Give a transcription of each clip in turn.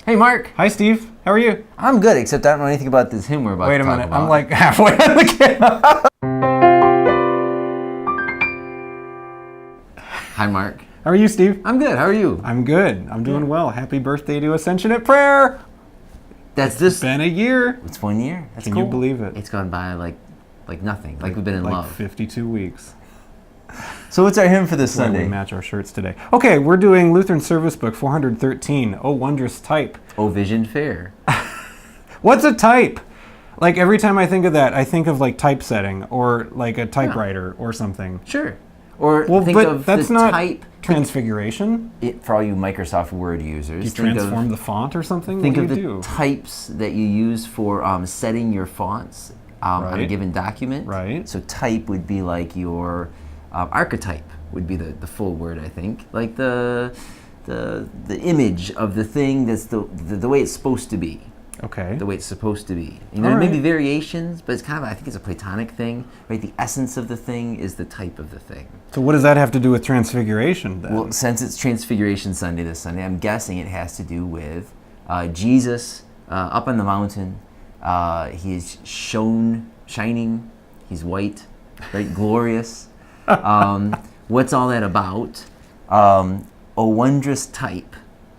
Hey, Mark. Hi, Steve. How are you? I'm good, except I don't know anything about this hymn we're about to talk about. Wait a minute. I'm like halfway on the camera. Hi, Mark. How are you, Steve? I'm good. How are you? I'm good. I'm doing well. Happy birthday to Ascension Prayer. It's been a year. It's 1 year. That's Can cool. you believe it? It's gone by like nothing. Like we've been in love. 52 weeks. So what's our hymn for this Sunday? Sunday? We match our shirts today. Okay, we're doing Lutheran Service Book 413. Oh, Wondrous Type. Oh, Vision Fair. What's a type? Like every time I think of that, I think of like typesetting or like a typewriter or something. Sure. Or Well, think but of that's the not type. Transfiguration. For all you Microsoft Word users, You transform the font or something. Think what of do the you do? types that you use for setting your fonts on a Right. given document. Right. So type would be like your archetype would be the full word, I think. Like the image of the thing that's the way it's supposed to be. Okay. The way it's supposed to be. You All know, maybe right. variations, but it's kind of, I think it's a Platonic thing, right? The essence of the thing is the type of the thing. So what does that have to do with Transfiguration then? Well, since it's Transfiguration Sunday this Sunday, I'm guessing it has to do with Jesus up on the mountain. He is shining. He's white, right? Glorious. What's all that about? O wondrous type,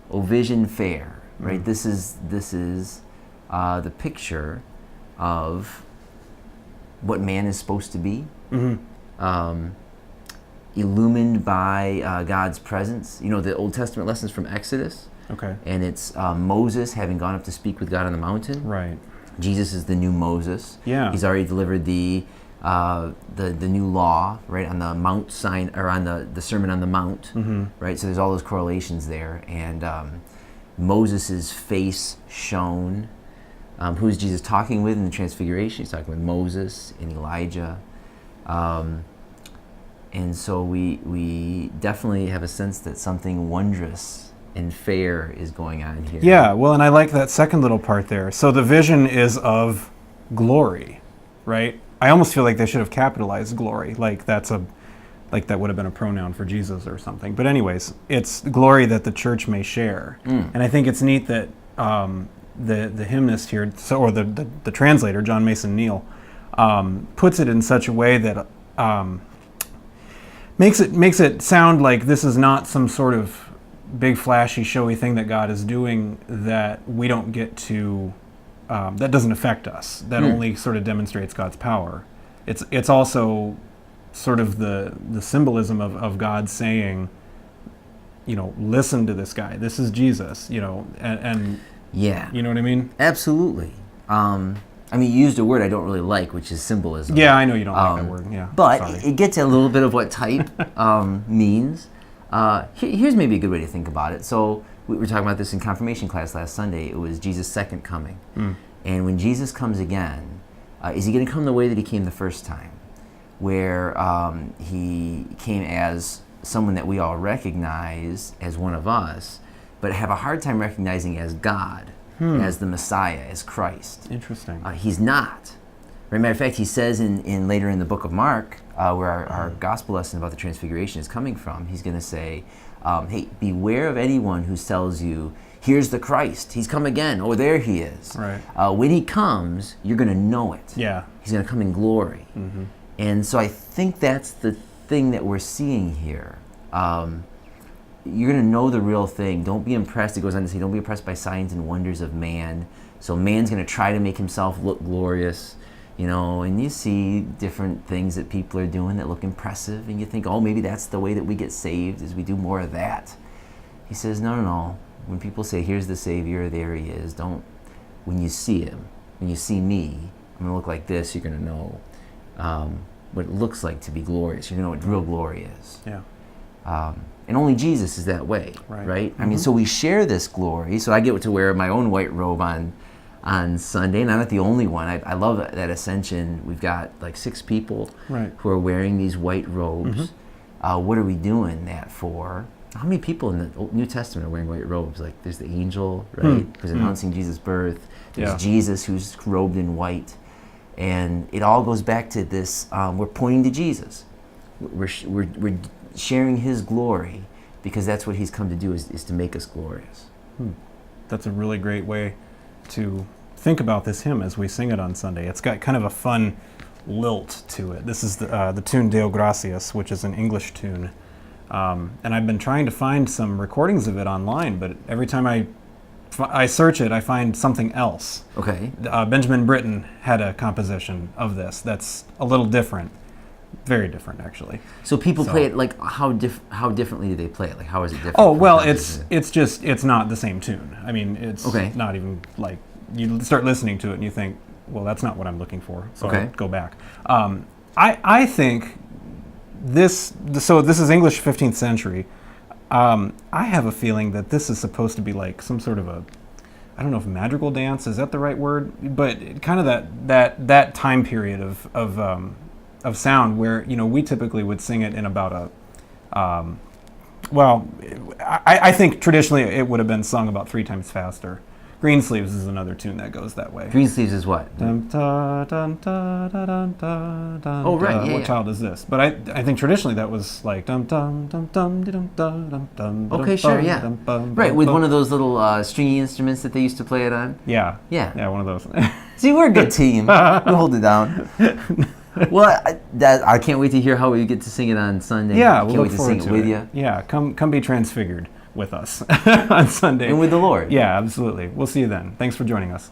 O vision fair, right? This is the picture of what man is supposed to be. Mm-hmm. Illumined by God's presence. You know, the Old Testament lessons from Exodus. Okay. And it's Moses having gone up to speak with God on the mountain. Right. Jesus is the new Moses. Yeah. He's already delivered the new law, right, on the Mount Sinai, or on the Sermon on the Mount, right? So there's all those correlations there. And Moses' face shone. Who's Jesus talking with in the Transfiguration? He's talking with Moses and Elijah. And so we definitely have a sense that something wondrous and fair is going on here. Yeah, well, and I like that second little part there. So the vision is of glory, right? I almost feel like they should have capitalized glory, like that would have been a pronoun for Jesus or something. But anyways, it's glory that the church may share. And I think it's neat that the hymnist here, or the translator, John Mason Neal, puts it in such a way that makes it sound like this is not some sort of big flashy showy thing that God is doing that we don't get to that doesn't affect us, that only sort of demonstrates God's power. It's also sort of the symbolism of God saying, you know, listen to this guy, this is Jesus, you know, and yeah, you know what I mean? Absolutely. I mean, you used a word I don't really like, which is symbolism. Yeah, I know you don't like that word. Yeah, but sorry. it gets at a little bit of what type means. Here's maybe a good way to think about it. So we were talking about this in confirmation class last Sunday. It was Jesus' second coming. And when Jesus comes again, is he going to come the way that he came the first time? Where he came as someone that we all recognize as one of us, but have a hard time recognizing as God, as the Messiah, as Christ. Interesting. He's not. As a matter of fact, he says in later in the book of Mark, where our gospel lesson about the Transfiguration is coming from, he's going to say, hey, beware of anyone who tells you, here's the Christ, he's come again, or there he is. Right. When he comes, you're going to know it. Yeah. He's going to come in glory. And so I think that's the thing that we're seeing here. You're going to know the real thing. Don't be impressed. It goes on to say, don't be impressed by signs and wonders of man. So man's going to try to make himself look glorious, you know, and you see different things that people are doing that look impressive, and you think, oh, maybe that's the way that we get saved, is we do more of that. He says, no. When people say, here's the Savior, there he is, when you see him, when you see me, I'm going to look like this, you're going to know what it looks like to be glorious. You're going to know what real glory is. Yeah. And only Jesus is that way, right? I mean, so we share this glory. So I get to wear my own white robe on Sunday, and I'm not the only one. I love that Ascension. We've got like 6 people who are wearing these white robes. What are we doing that for? How many people in the New Testament are wearing white robes? Like there's the angel, right, who's announcing Jesus' birth. There's Jesus who's robed in white. And it all goes back to this, we're pointing to Jesus. We're sharing his glory because that's what he's come to do, is to make us glorious. that's a really great way to think about this hymn as we sing it on Sunday. It's got kind of a fun lilt to it. This is the tune Deo Gratias, which is an English tune. And I've been trying to find some recordings of it online, but every time I search it, I find something else. Okay. Benjamin Britten had a composition of this that's a little different. Very different, actually. So people play it, like, how differently do they play it? Like, how is it different? Oh, well, it's not the same tune. I mean, it's not even, like, you start listening to it and you think, well, that's not what I'm looking for, so I'll go back. I think this is English 15th century. I have a feeling that this is supposed to be like some sort of I don't know if madrigal dance, is that the right word? But kind of that time period of sound where, we typically would sing it in about I think traditionally it would have been sung about 3 times faster. Greensleeves is another tune that goes that way. Greensleeves is what? Oh, right. What child is this? But I think traditionally that was like dum dum dum dum dum dum dum. Okay, sure, yeah. Right, with one of those little stringy instruments that they used to play it on. Yeah. Yeah. Yeah, one of those. See, we're a good team. We hold it down. Well, I can't wait to hear how we get to sing it on Sunday. Yeah, can't wait to sing it with you. Yeah, come be transfigured with us on Sunday. And with the Lord. Yeah, absolutely. We'll see you then. Thanks for joining us.